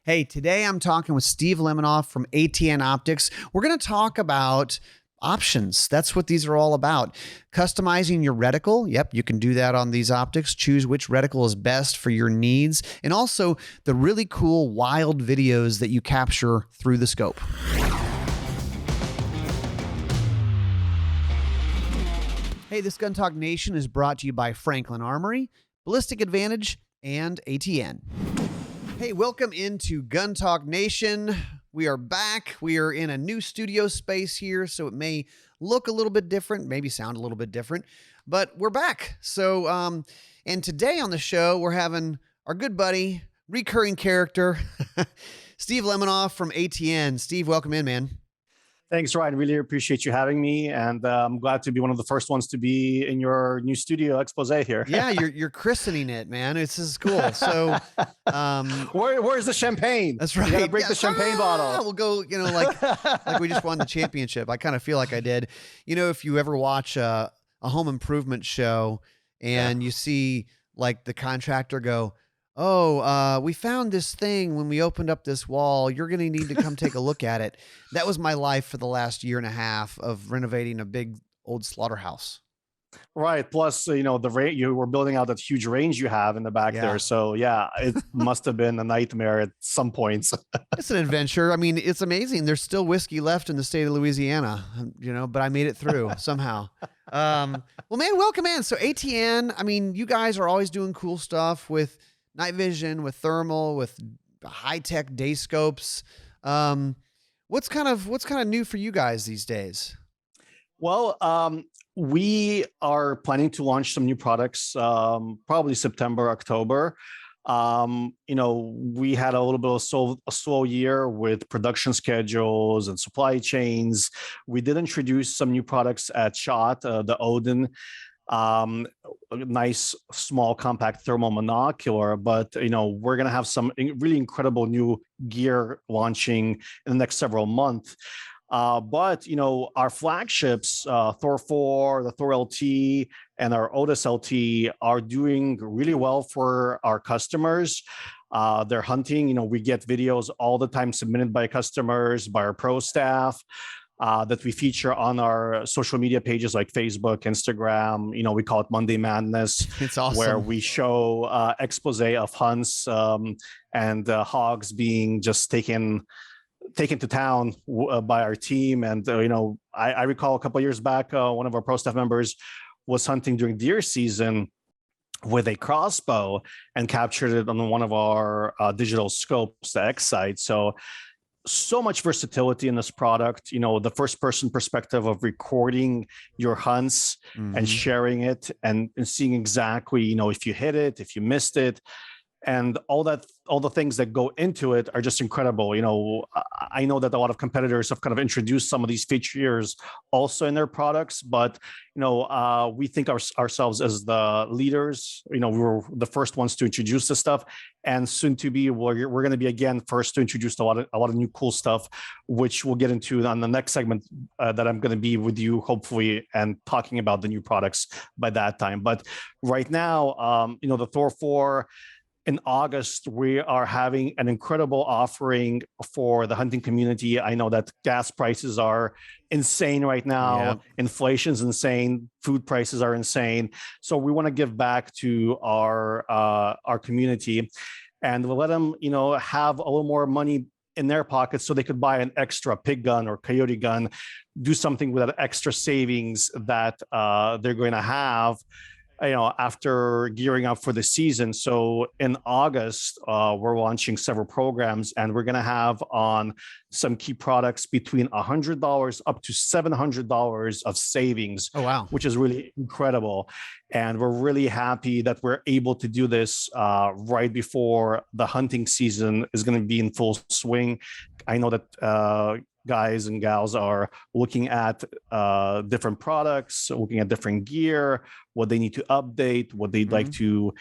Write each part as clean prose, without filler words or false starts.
Hey, today I'm talking with Steve Lemenov from ATN Optics. We're going to talk about options. That's what these are all about. Customizing your reticle. Yep, you can do that on these optics. Choose which reticle is best for your needs. And also the really cool wild videos that you capture through the scope. Hey, this Gun Talk Nation is brought to you by Franklin Armory, Ballistic Advantage, and ATN. Hey, welcome into Gun Talk Nation. We are back. We are in a new studio space here, so it may look a little bit different, maybe sound a little bit different, but we're back. So, and today on the show, we're having our good buddy, recurring character, Steve Lemenov from ATN. Steve, welcome in, man. Thanks, Ryan. Really appreciate you having me, and I'm glad to be one of the first ones to be in your new studio expose here. Yeah, you're christening it, man. This is cool. So, where's the champagne? That's right. You gotta break the champagne bottle. We'll go. Like we just won the championship. I kind of feel like I did. If you ever watch a home improvement show and you see like the contractor go, "Oh, we found this thing when we opened up this wall. You're going to need to come take a look at it." That was my life for the last year and a half of renovating a big old slaughterhouse. Right. Plus, you were building out that huge range you have in the back there. So yeah, it must have been a nightmare at some points. It's an adventure. I mean, it's amazing. There's still whiskey left in the state of Louisiana, but I made it through somehow. Well, man, welcome in. So ATN, I mean, you guys are always doing cool stuff with night vision, with thermal, with high-tech day scopes. What's kind of new for you guys these days? Well, we are planning to launch some new products, probably September, October. We had a little bit of a slow year with production schedules and supply chains. We did introduce some new products at SHOT, the Odin. A nice small compact thermal monocular, but we're going to have some really incredible new gear launching in the next several months. But our flagships, Thor 4, the Thor LT, and our Otis LT are doing really well for our customers. They're hunting. We get videos all the time submitted by customers, by our pro staff. That we feature on our social media pages like Facebook, Instagram. We call it Monday Madness. It's awesome. Where we show expose of hunts and hogs being just taken to town by our team. And, I recall a couple of years back, one of our pro staff members was hunting during deer season with a crossbow and captured it on one of our digital scopes, the X-Sight. So much versatility in this product, the first person perspective of recording your hunts and sharing it and seeing exactly, if you hit it, if you missed it, and all the things that go into it are just incredible. I know that a lot of competitors have kind of introduced some of these features also in their products, but we think ourselves as the leaders. We were the first ones to introduce this stuff, and soon to be we're going to be again first to introduce a lot of new cool stuff, which we'll get into on the next segment that I'm going to be with you hopefully and talking about the new products by that time. But right now, the Thor 4. In August, we are having an incredible offering for the hunting community. I know that gas prices are insane right now. Yeah. Inflation's insane. Food prices are insane. So we want to give back to our community, and we'll let them, have a little more money in their pockets so they could buy an extra pig gun or coyote gun, do something with that extra savings that they're going to have after gearing up for the season. So in August, we're launching several programs, and we're going to have on some key products between $100 up to $700 of savings. Oh, wow. Which is really incredible. And we're really happy that we're able to do this right before the hunting season is going to be in full swing. I know that guys and gals are looking at different products, looking at different gear, what they need to update, what they'd like to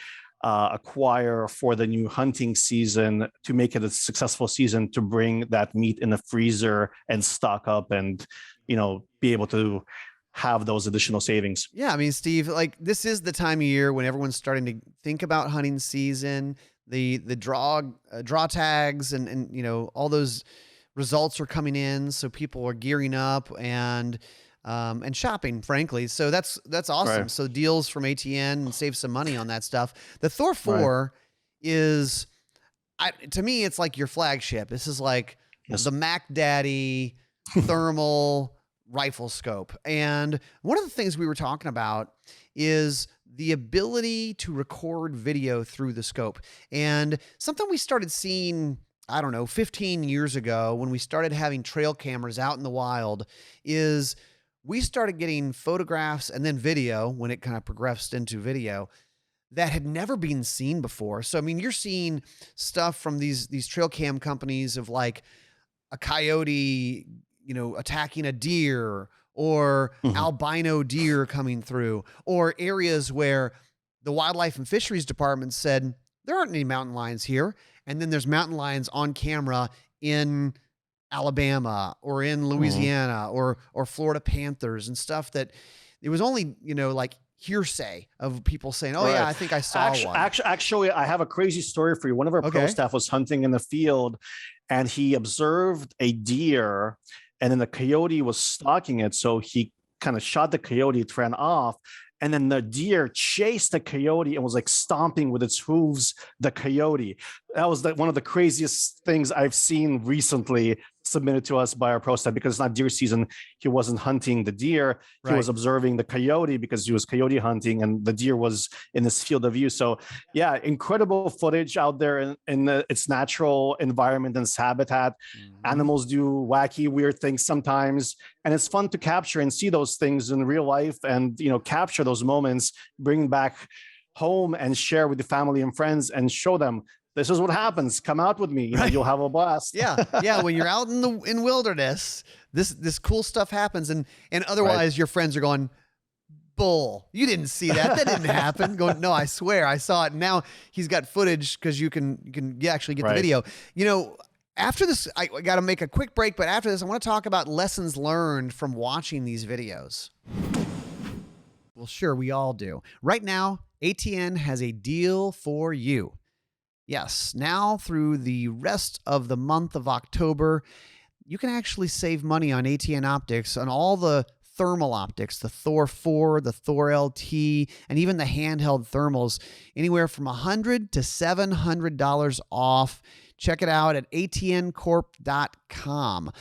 acquire for the new hunting season to make it a successful season, to bring that meat in the freezer and stock up and, be able to have those additional savings. Yeah. I mean, Steve, like this is the time of year when everyone's starting to think about hunting season. the draw tags and all those results are coming in, so people are gearing up and shopping, frankly. So that's awesome. Right. So deals from ATN and save some money on that stuff. The Thor 4 is, to me, it's like your flagship. This is like the Mac Daddy thermal rifle scope. And one of the things we were talking about is the ability to record video through the scope. And something we started seeing, I don't know, 15 years ago when we started having trail cameras out in the wild is we started getting photographs and then video when it kind of progressed into video that had never been seen before. So, I mean, you're seeing stuff from these trail cam companies of like a coyote, attacking a deer, or albino deer coming through, or areas where the Wildlife and Fisheries Department said there aren't any mountain lions here. And then there's mountain lions on camera in Alabama or in Louisiana or Florida panthers and stuff that it was only, like hearsay of people saying, oh yeah, I think I saw one. Actually, I have a crazy story for you. One of our pro staff was hunting in the field and he observed a deer and then the coyote was stalking it. So he kind of shot the coyote, it ran off. And then the deer chased the coyote and was like stomping with its hooves the coyote. That was one of the craziest things I've seen recently submitted to us by our pro staff, because it's not deer season. He wasn't hunting the deer. He was observing the coyote because he was coyote hunting and the deer was in this field of view. So yeah, incredible footage out there in its natural environment and its habitat. Animals do wacky, weird things sometimes. And it's fun to capture and see those things in real life and, capture those moments, bring back home and share with the family and friends and show them, this is what happens. Come out with me. You'll have a blast. Yeah. When you're out in wilderness, this cool stuff happens. And otherwise your friends are going, bull, you didn't see that. That didn't happen. Going, no, I swear I saw it. And now he's got footage because you can actually get the video. After this, I got to make a quick break. But after this, I want to talk about lessons learned from watching these videos. Well, sure, we all do. Right now, ATN has a deal for you. Yes, now through the rest of the month of October, you can actually save money on ATN optics on all the thermal optics, the Thor 4, the Thor LT, and even the handheld thermals, anywhere from $100 to $700 off. Check it out at atncorp.com.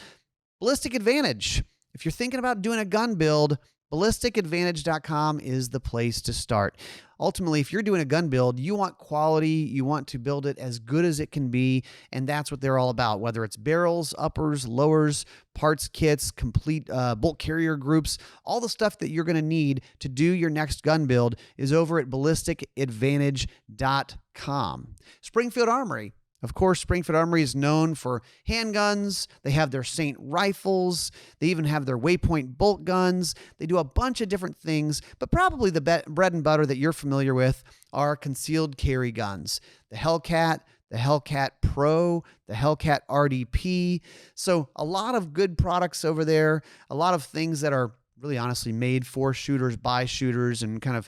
Ballistic Advantage. If you're thinking about doing a gun build, ballisticadvantage.com is the place to start. Ultimately, if you're doing a gun build, you want quality, you want to build it as good as it can be, and that's what they're all about, whether it's barrels, uppers, lowers, parts kits, complete bolt carrier groups, all the stuff that you're going to need to do your next gun build is over at ballisticadvantage.com. Springfield Armory. Of course, Springfield Armory is known for handguns. They have their Saint rifles. They even have their Waypoint bolt guns. They do a bunch of different things, but probably the bread and butter that you're familiar with are concealed carry guns. The Hellcat, the Hellcat Pro, the Hellcat RDP. So a lot of good products over there, a lot of things that are really honestly made for shooters, by shooters, and kind of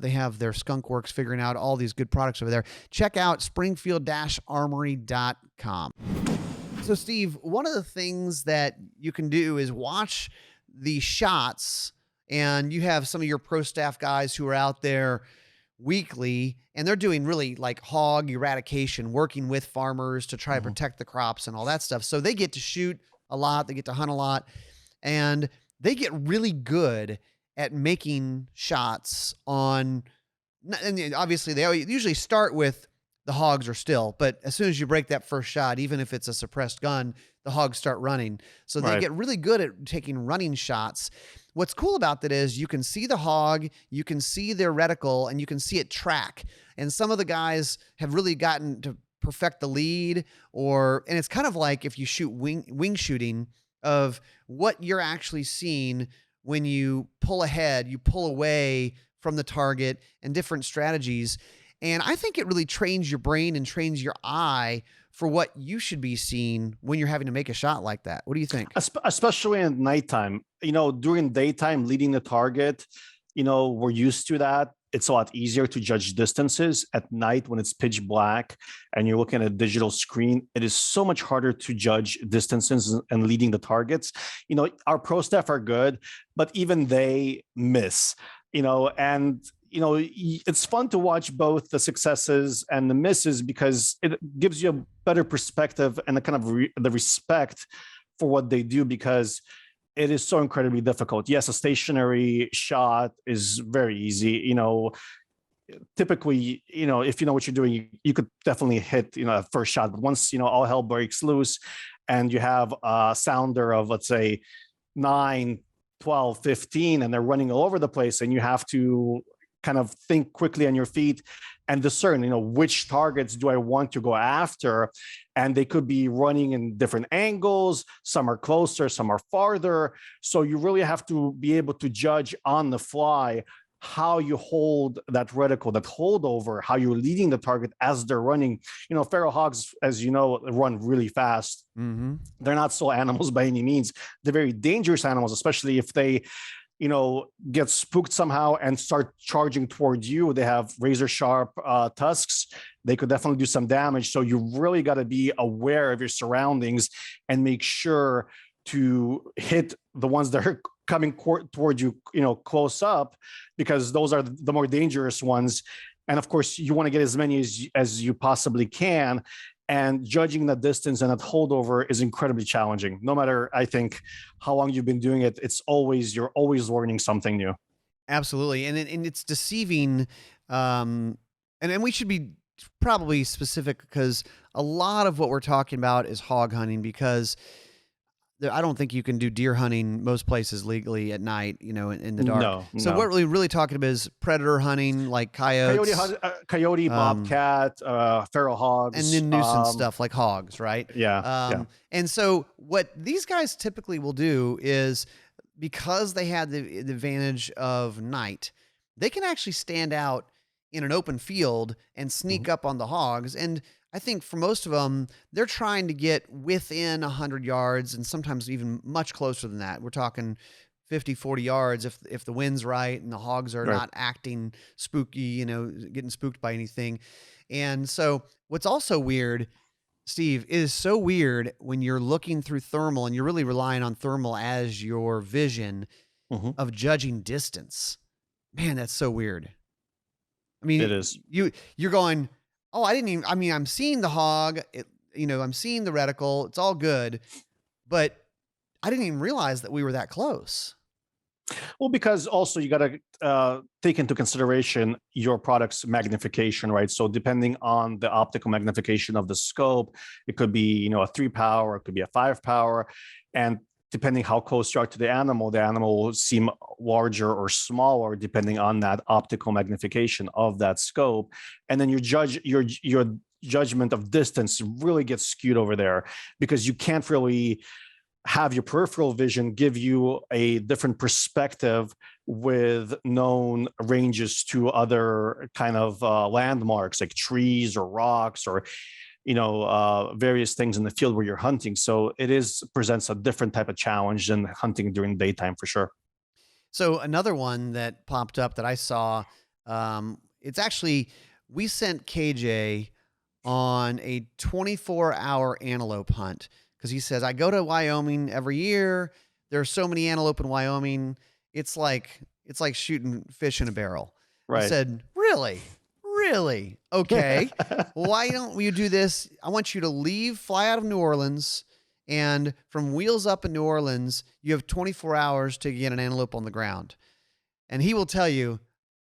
they have their skunk works figuring out all these good products over there. Check out springfield-armory.com. So Steve, one of the things that you can do is watch the shots, and you have some of your pro staff guys who are out there weekly, and they're doing really like hog eradication, working with farmers to try to protect the crops and all that stuff. So they get to shoot a lot, they get to hunt a lot, and they get really good at making shots on, and obviously they usually start with the hogs are still, but as soon as you break that first shot, even if it's a suppressed gun, the hogs start running. So they get really good at taking running shots. What's cool about that is you can see the hog, you can see their reticle, and you can see it track. And some of the guys have really gotten to perfect the lead, and it's kind of like if you shoot wing shooting, of what you're actually seeing when you pull ahead, you pull away from the target, and different strategies. And I think it really trains your brain and trains your eye for what you should be seeing when you're having to make a shot like that. What do you think? Especially in nighttime, during daytime, leading the target, we're used to that. it's a lot easier to judge distances. At night when it's pitch black and you're looking at a digital screen, it is so much harder to judge distances and leading the targets. Our pro staff are good, but even they miss, and it's fun to watch both the successes and the misses because it gives you a better perspective and the kind of the respect for what they do, because it is so incredibly difficult. Yes, a stationary shot is very easy. Typically, if you know what you're doing, you could definitely hit, a first shot. But once, all hell breaks loose and you have a sounder of, let's say, 9, 12, 15, and they're running all over the place, and you have to kind of think quickly on your feet and discern, which targets do I want to go after? And they could be running in different angles. Some are closer, some are farther. So you really have to be able to judge on the fly how you hold that reticle, that holdover, how you're leading the target as they're running. Feral hogs, as you know, run really fast. Mm-hmm. They're not slow animals by any means. They're very dangerous animals, especially if they get spooked somehow and start charging towards you. They have razor sharp tusks. They could definitely do some damage. So you really got to be aware of your surroundings and make sure to hit the ones that are coming towards you, close up, because those are the more dangerous ones. And of course, you want to get as many as you possibly can. And judging that distance and that holdover is incredibly challenging. No matter, I think, how long you've been doing it, you're always learning something new. Absolutely. And it's deceiving. And we should be probably specific, because a lot of what we're talking about is hog hunting, because I don't think you can do deer hunting most places legally at night, in the dark. No. So what we're really talking about is predator hunting, like coyotes, coyote, bobcat, feral hogs, and then nuisance stuff like hogs, right? Yeah. And so what these guys typically will do is, because they had the advantage of night, they can actually stand out in an open field and sneak up on the hogs. And I think for most of them, they're trying to get within 100 yards and sometimes even much closer than that. We're talking 50, 40 yards if the wind's right and the hogs are not acting spooky, getting spooked by anything. And so what's also weird, Steve, is so weird when you're looking through thermal and you're really relying on thermal as your vision of judging distance. Man, that's so weird. I mean, it is. You're going, oh, I'm seeing the hog, I'm seeing the reticle. It's all good, but I didn't even realize that we were that close. Well, because also you got to take into consideration your product's magnification, right? So depending on the optical magnification of the scope, it could be, a 3 power, it could be a 5 power. And depending how close you are to the animal will seem larger or smaller depending on that optical magnification of that scope. And then your judgment of distance really gets skewed over there, because you can't really have your peripheral vision give you a different perspective with known ranges to other kind of landmarks like trees or rocks or various things in the field where you're hunting. So presents a different type of challenge than hunting during daytime for sure. So another one that popped up that I saw, it's actually, we sent KJ on a 24-hour antelope hunt, because he says, I go to Wyoming every year. There are so many antelope in Wyoming. It's like shooting fish in a barrel. Right. I said, really? Okay. Why don't you do this? I want you to fly out of New Orleans, and from Wheels Up in New Orleans, you have 24 hours to get an antelope on the ground. And he will tell you,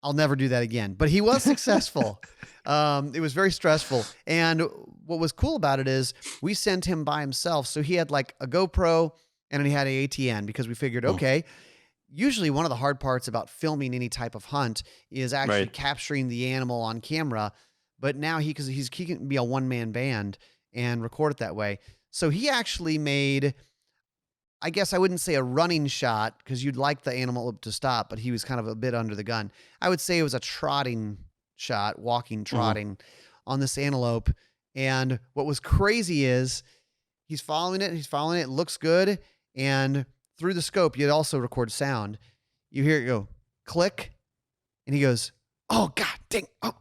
I'll never do that again. But he was successful. It was very stressful. And what was cool about it is we sent him by himself. So he had like a GoPro and he had an ATN, because we figured, okay, usually one of the hard parts about filming any type of hunt is actually capturing the animal on camera. But now he can be a one-man band and record it that way. So he actually made, I guess I wouldn't say a running shot, because you'd like the animal to stop, but he was kind of a bit under the gun. I would say it was a trotting shot, walking, trotting on this antelope. And what was crazy is he's following it, looks good. And through the scope, you'd also record sound. You hear it go click, and he goes, oh God, dang, oh.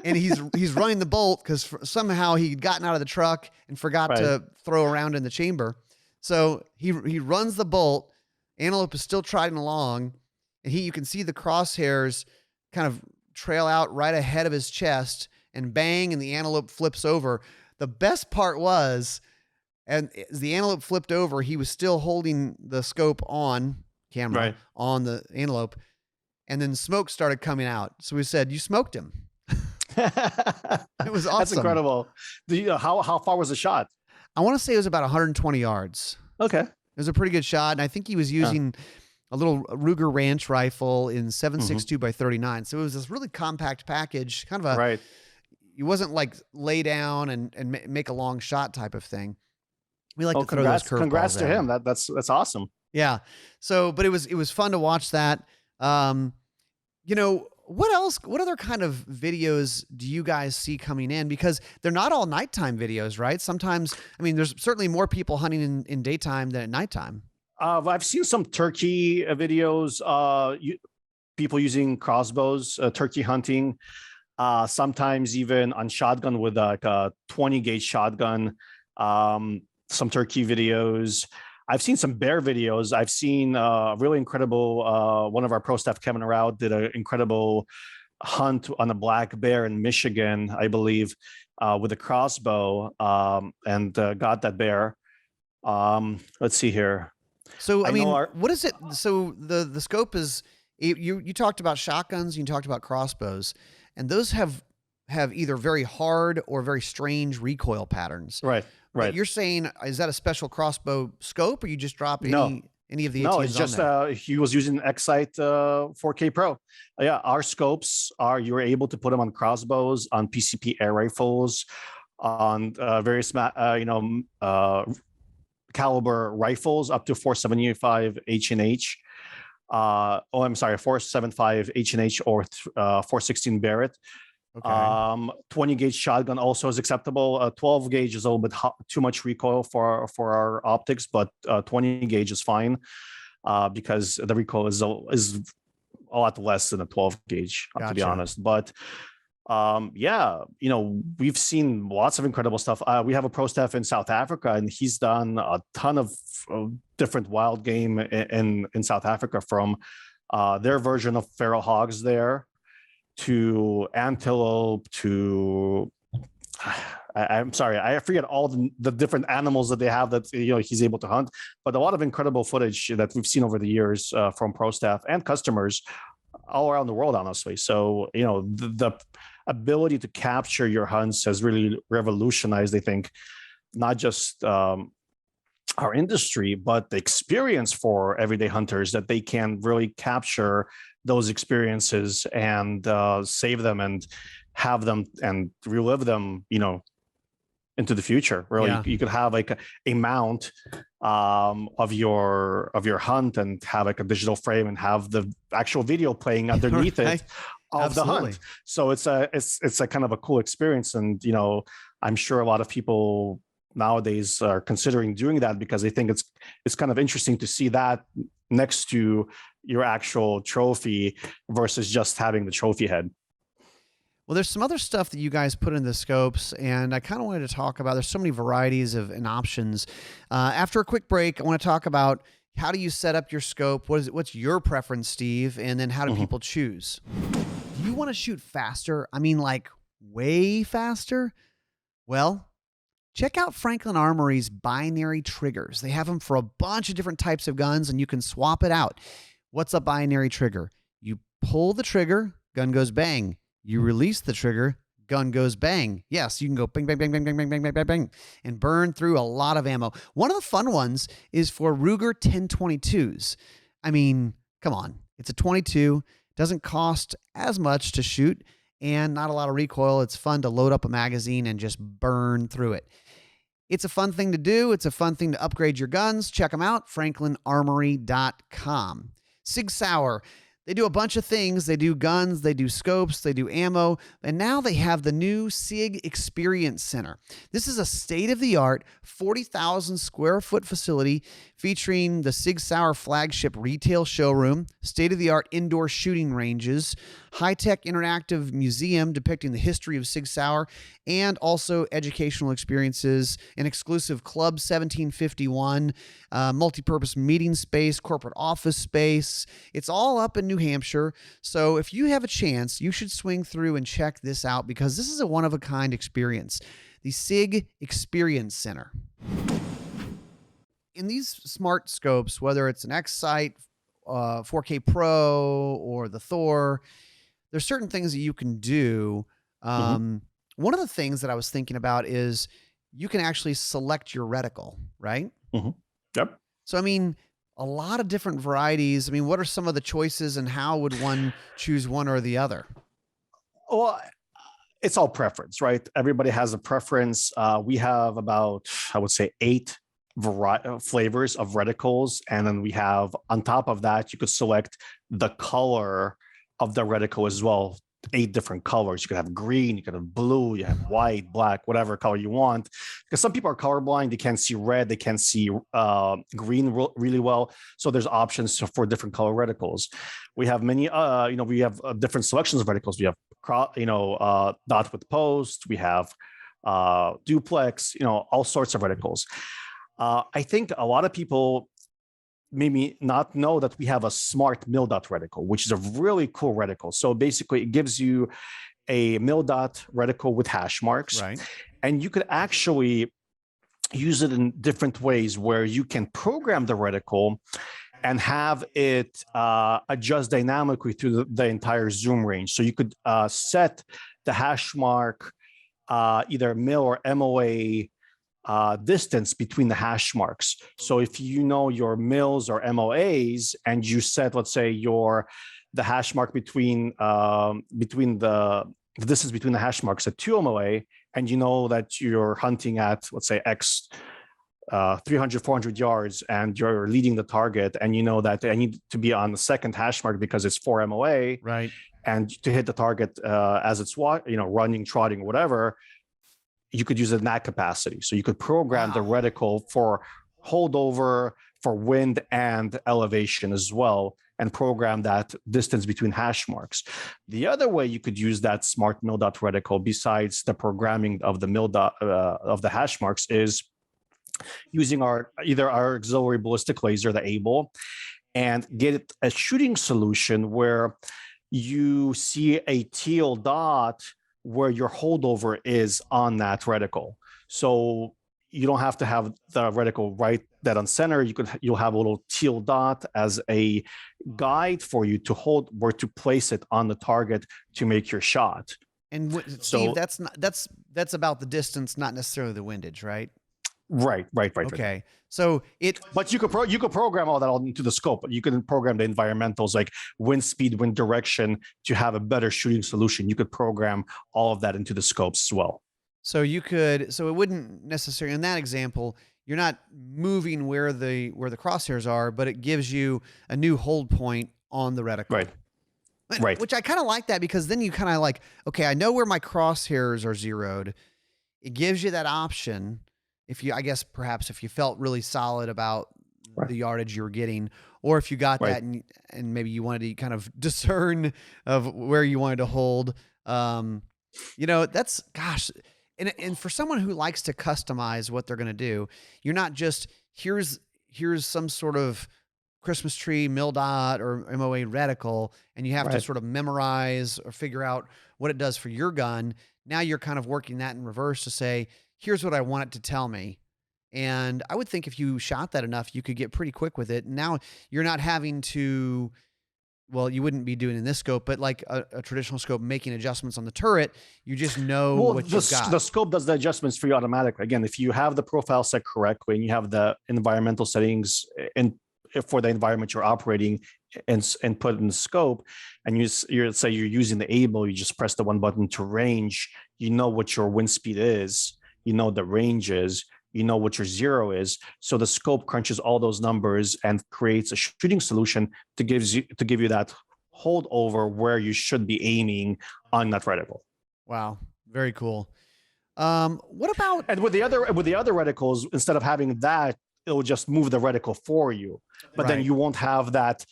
And he's running the bolt because somehow he'd gotten out of the truck and forgot Right. to throw around in the chamber. So he runs the bolt. Antelope is still trotting along, and you can see the crosshairs kind of trail out right ahead of his chest, and bang, and the antelope flips over. The best part was, and as the antelope flipped over, he was still holding the scope on camera Right. on the antelope, and then smoke started coming out. So we said, "You smoked him." It was awesome. That's incredible. How far was the shot? I want to say it was about 120 yards. Okay. It was a pretty good shot, and I think he was using a little Ruger Ranch rifle in 7.62 by 39. So it was this really compact package, kind of a Right. It wasn't like lay down and make a long shot type of thing. We like to throw congrats, those curveballs. Congrats to at him. That's awesome. Yeah. So, but it was fun to watch that. You know, what else? What other kind of videos do you guys see coming in? Because they're not all nighttime videos, right? Sometimes, I mean, there's certainly more people hunting in daytime than at nighttime. I've seen some turkey videos. People using crossbows, turkey hunting. Sometimes even on shotgun with like a 20 gauge shotgun. Some turkey videos. I've seen some bear videos. I've seen really incredible. One of our pro staff, Kevin Rout, did an incredible hunt on a black bear in Michigan, I believe, with a crossbow, and got that bear. Let's see here. So I mean, what is it? So the scope is you talked about shotguns, you talked about crossbows, and those have either very hard or very strange recoil patterns. Right. Right. But you're saying, is that a special crossbow scope, or you just drop any of the ATNs? No, it's just he was using Excite 4K Pro. Yeah, our scopes you're able to put them on crossbows, on PCP air rifles, on various caliber rifles up to 475 H&H. I'm sorry, 475 H&H or 416 Barrett. Okay. 20 gauge shotgun also is acceptable. 12 gauge is a little bit too much recoil for our optics, but 20 gauge is fine because the recoil is a lot less than a 12 gauge, to be honest. But yeah, you know, we've seen lots of incredible stuff. We have a pro staff in South Africa, and he's done a ton of different wild game in South Africa, from their version of feral hogs there to antelope to I'm sorry, I forget all the different animals that they have that he's able to hunt, but a lot of incredible footage that we've seen over the years from pro staff and customers all around the world, honestly. So the ability to capture your hunts has really revolutionized, I think, not just our industry, but the experience for everyday hunters, that they can really capture those experiences and save them and have them and relive them, into the future. Really, you could have like a mount of your hunt and have like a digital frame and have the actual video playing underneath it of the hunt. So it's a kind of a cool experience, and I'm sure a lot of people nowadays are considering doing that because they think it's kind of interesting to see that next to your actual trophy versus just having the trophy head. Well, there's some other stuff that you guys put in the scopes, and I kind of wanted to talk about. There's so many varieties and options. After a quick break, I want to talk about how do you set up your scope? What's your preference, Steve? And then how do people choose? Do you want to shoot faster? I mean, like way faster? Well, check out Franklin Armory's binary triggers. They have them for a bunch of different types of guns, and you can swap it out. What's a binary trigger? You pull the trigger, gun goes bang. You release the trigger, gun goes bang. Yes, you can go bang, bang, bang, bang, bang, bang, bang, bang, bang, bang, and burn through a lot of ammo. One of the fun ones is for Ruger 1022s. I mean, come on. It's a 22, doesn't cost as much to shoot, and not a lot of recoil. It's fun to load up a magazine and just burn through it. It's a fun thing to do. It's a fun thing to upgrade your guns. Check them out, franklinarmory.com. Sig SAUER. They do a bunch of things. They do guns, they do scopes, they do ammo, and now they have the new Sig Experience Center. This is a state-of-the-art 40,000 square foot facility featuring the Sig Sauer flagship retail showroom, state-of-the-art indoor shooting ranges, high-tech interactive museum depicting the history of Sig Sauer, and also educational experiences, an exclusive Club 1751, multi-purpose meeting space, corporate office space. It's all up in New Hampshire. So if you have a chance, you should swing through and check this out because this is a one-of-a-kind experience. The Sig Experience Center. In these smart scopes, whether it's an X-Sight, 4K Pro, or the Thor, there's certain things that you can do. One of the things that I was thinking about is you can actually select your reticle, right? Yep. So, I mean, a lot of different varieties. I mean, what are some of the choices and how would one choose one or the other? Well, it's all preference, right? Everybody has a preference. We have about, I would say, 8 flavors of reticles. And then we have, on top of that, you could select the color of the reticle as well. 8 different colors. You could have green, you could have blue, you have white, black, whatever color you want. Because some people are colorblind, they can't see red, they can't see green really well. So there's options for different color reticles. We have many, we have different selections of reticles. We have, dot with post. We have duplex. All sorts of reticles. I think a lot of people maybe not know that we have a smart mil dot reticle, which is a really cool reticle. So basically it gives you a mil dot reticle with hash marks, right? And you could actually use it in different ways where you can program the reticle and have it adjust dynamically through the entire zoom range. So you could set the hash mark, either mil or MOA distance between the hash marks. So if you know your mils or MOAs and you set, let's say, the hash mark between the distance between the hash marks at 2 MOA, and you know that you're hunting at, let's say, X 300, 400 yards, and you're leading the target, and you know that I need to be on the second hash mark because it's 4 MOA, right? And to hit the target as it's running, trotting, whatever, you could use it in that capacity. So you could program the reticle for holdover, for wind and elevation as well, and program that distance between hash marks. The other way you could use that smart mil dot reticle, besides the programming of the mil dot of the hash marks, is using either our auxiliary ballistic laser, the ABLE, and get a shooting solution where you see a teal dot where your holdover is on that reticle. So you don't have to have the reticle right dead on center. You'll have a little teal dot as a guide for you to hold where to place it on the target to make your shot. And Steve, that's about the distance, not necessarily the windage, right? Right. Okay. So but you could program all that into the scope. You can program the environmentals like wind speed, wind direction to have a better shooting solution. You could program all of that into the scopes as well. So it wouldn't necessarily, in that example, you're not moving where the crosshairs are, but it gives you a new hold point on the reticle. Right. Which I kind of like that, because then you kind of like, okay, I know where my crosshairs are zeroed. It gives you that option. Perhaps if you felt really solid about the yardage you were getting, or if you got that and maybe you wanted to kind of discern of where you wanted to hold, that's, gosh. And for someone who likes to customize what they're going to do, you're not just, here's some sort of Christmas tree, mil dot or MOA reticle, and you have to sort of memorize or figure out what it does for your gun. Now you're kind of working that in reverse to say, here's what I want it to tell me. And I would think if you shot that enough, you could get pretty quick with it. Now you're not having to, well, you wouldn't be doing in this scope, but like a traditional scope, making adjustments on the turret. You just know what you've got. The scope does the adjustments for you automatically. Again, if you have the profile set correctly and you have the environmental settings for the environment you're operating and put in the scope, and you're say you're using the ABLE, you just press the one button to range. You know what your wind speed is. You know the range is. You know what your zero is. So the scope crunches all those numbers and creates a shooting solution to give you that holdover where you should be aiming on that reticle. Wow, very cool. What about? And with the other reticles, instead of having that, it will just move the reticle for you. But then Right. you won't have that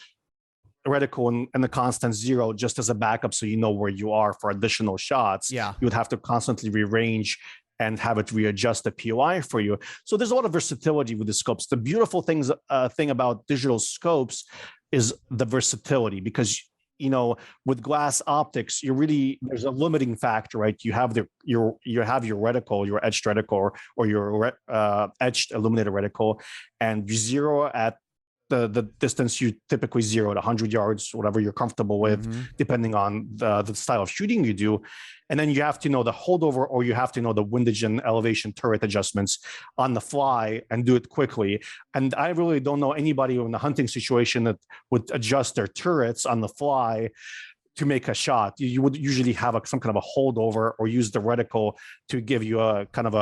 reticle and the constant 0 just as a backup, so you know where you are for additional shots. Yeah. You would have to constantly rearrange and have it readjust the POI for you. So there's a lot of versatility with the scopes. The beautiful thing about digital scopes is the versatility, because with glass optics, there's a limiting factor, right? You have your reticle, your etched reticle, or your etched illuminated reticle, and you zero at the distance you typically zero at 100 yards, whatever you're comfortable with, depending on the style of shooting you do. And then you have to know the holdover, or you have to know the windage and elevation turret adjustments on the fly and do it quickly. And I really don't know anybody in the hunting situation that would adjust their turrets on the fly to make a shot. You would usually have some kind of a holdover, or use the reticle to give you a kind of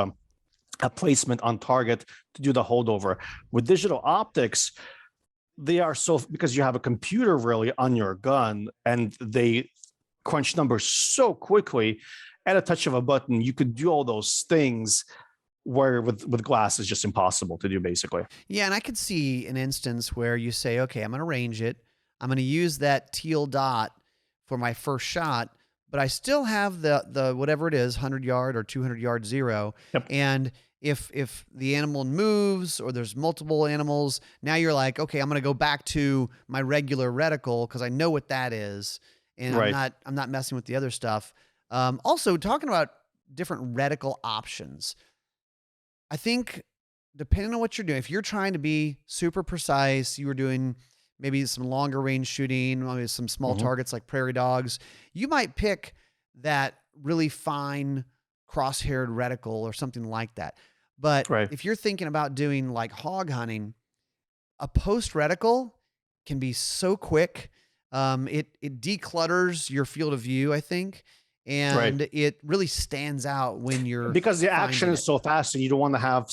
a placement on target to do the holdover. With digital optics, they are because you have a computer really on your gun, and they crunch numbers so quickly. At a touch of a button, you could do all those things where with glass is just impossible to do, basically. Yeah, and I could see an instance where you say, okay, I'm going to range it. I'm going to use that teal dot for my first shot, but I still have the whatever it is, 100-yard or 200-yard 0. Yep. And if the animal moves, or there's multiple animals, now you're like, okay, I'm going to go back to my regular reticle because I know what that is, and right. I'm not messing with the other stuff. Also, talking about different reticle options, I think depending on what you're doing, if you're trying to be super precise, you were doing maybe some longer range shooting, maybe some small targets like prairie dogs, you might pick that really fine cross-haired reticle or something like that. But if you're thinking about doing like hog hunting, a post reticle can be so quick. It declutters your field of view, I think. And it really stands out when you're, because the action is so fast, and you don't want to have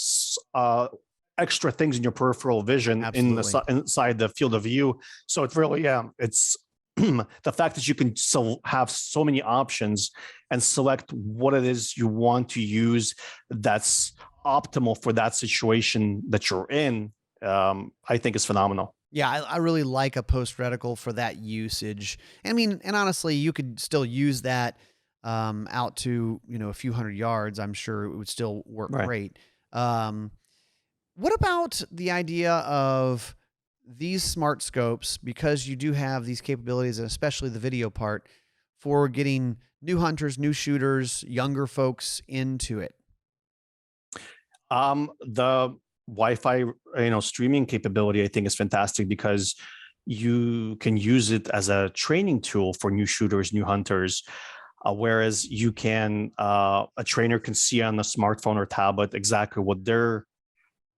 extra things in your peripheral vision inside the field of view. So it really, it's the fact that you can have so many options and select what it is you want to use that's optimal for that situation that you're in, I think is phenomenal. Yeah, I really like a post reticle for that usage. I mean, and honestly, you could still use that out to, a few 100 yards. I'm sure it would still work great. What about the idea of these smart scopes, because you do have these capabilities, and especially the video part, for getting new hunters, new shooters, younger folks into it? The Wi-Fi, streaming capability, I think, is fantastic, because you can use it as a training tool for new shooters, new hunters. Whereas a trainer can see on the smartphone or tablet exactly what they're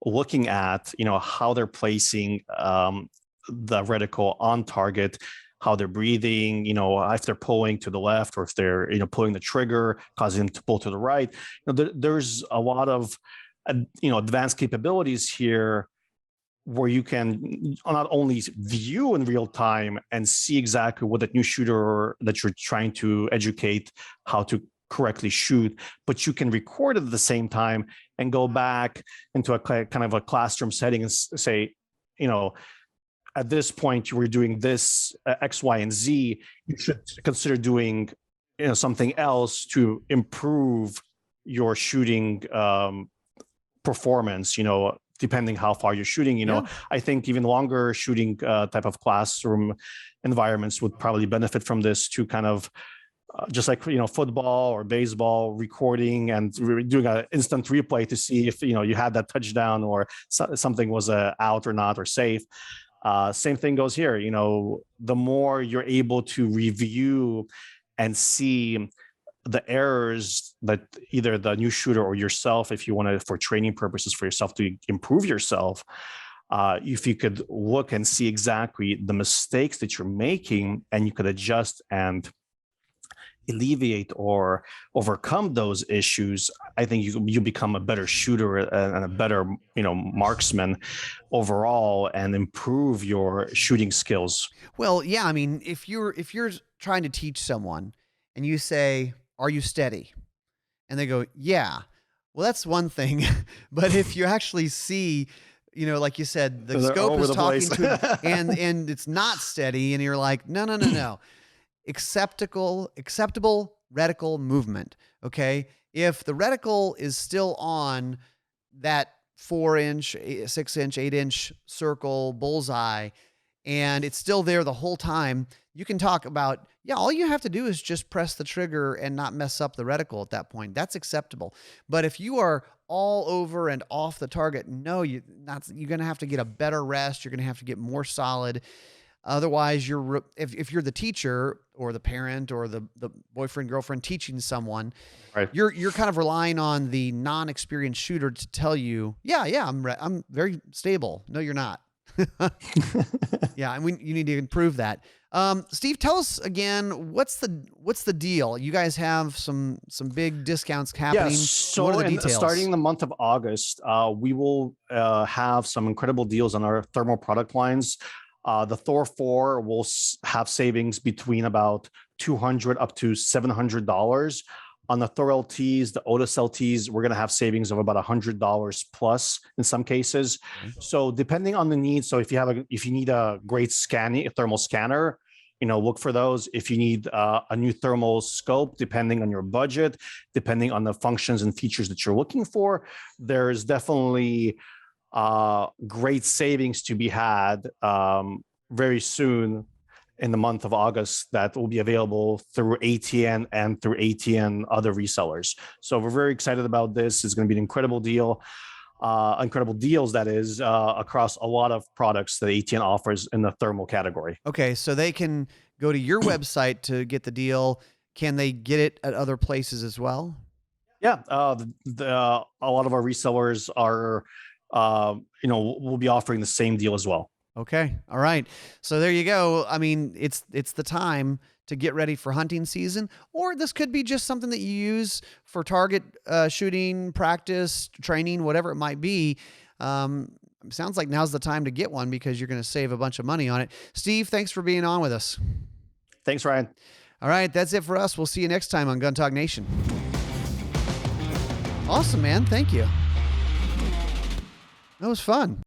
looking at, how they're placing the reticle on target, how they're breathing, if they're pulling to the left, or if they're, pulling the trigger, causing them to pull to the right. There's a lot of, advanced capabilities here where you can not only view in real time and see exactly what that new shooter that you're trying to educate how to correctly shoot, but you can record it at the same time and go back into a kind of a classroom setting and say, at this point you were doing this X, Y, and Z. You should consider doing, something else to improve your shooting performance, depending how far you're shooting. I think even longer shooting type of classroom environments would probably benefit from this, to kind of just like, football or baseball, recording and doing an instant replay to see if, you had that touchdown, or something was out or not, or safe. Same thing goes here. The more you're able to review and see the errors that either the new shooter or yourself, if you want to, for training purposes for yourself to improve yourself, if you could look and see exactly the mistakes that you're making, and you could adjust and alleviate or overcome those issues, I think you become a better shooter and a better, marksman overall, and improve your shooting skills. Well, yeah, I mean, if you're trying to teach someone and you say, "Are you steady?" and they go, "Yeah." Well, that's one thing. But if you actually see, like you said, the They're scope over is the talking place. to them and it's not steady, and you're like, "No, no, no, no. Acceptable reticle movement." Okay. If the reticle is still on that 4-inch, 6-inch, 8-inch circle bullseye, and it's still there the whole time, you can talk about, yeah, all you have to do is just press the trigger and not mess up the reticle at that point. That's acceptable. But if you are all over and off the target, no, you're going to have to get a better rest. You're going to have to get more solid. Otherwise, if you're the teacher or the parent or the boyfriend, girlfriend teaching someone, Right. you're kind of relying on the non-experienced shooter to tell you, yeah, I'm very stable. No, you're not. Yeah, and you need to improve that. Steve, tell us again, what's the deal? You guys have some big discounts happening. Yeah, so what are the details? Starting the month of August, we will have some incredible deals on our thermal product lines. The Thor 4 will have savings between about $200 up to $700. On the Thor LTs, the Otis LTs, we're going to have savings of about $100 plus in some cases. Okay. So depending on the need, so if you need a great thermal scanner, look for those. If you need a new thermal scope, depending on your budget, depending on the functions and features that you're looking for, there's definitely great savings to be had very soon in the month of August that will be available through ATN and through ATN other resellers. So we're very excited about this. It's going to be an incredible deal, incredible deals, that is, across a lot of products that ATN offers in the thermal category. Okay, so they can go to your website to get the deal. Can they get it at other places as well? Yeah, a lot of our resellers are, we'll be offering the same deal as well. Okay. All right. So there you go. I mean, it's the time to get ready for hunting season, or this could be just something that you use for target shooting, practice, training, whatever it might be. Sounds like now's the time to get one because you're going to save a bunch of money on it. Steve, thanks for being on with us. Thanks, Ryan. All right. That's it for us. We'll see you next time on Gun Talk Nation. Awesome, man. Thank you. That was fun.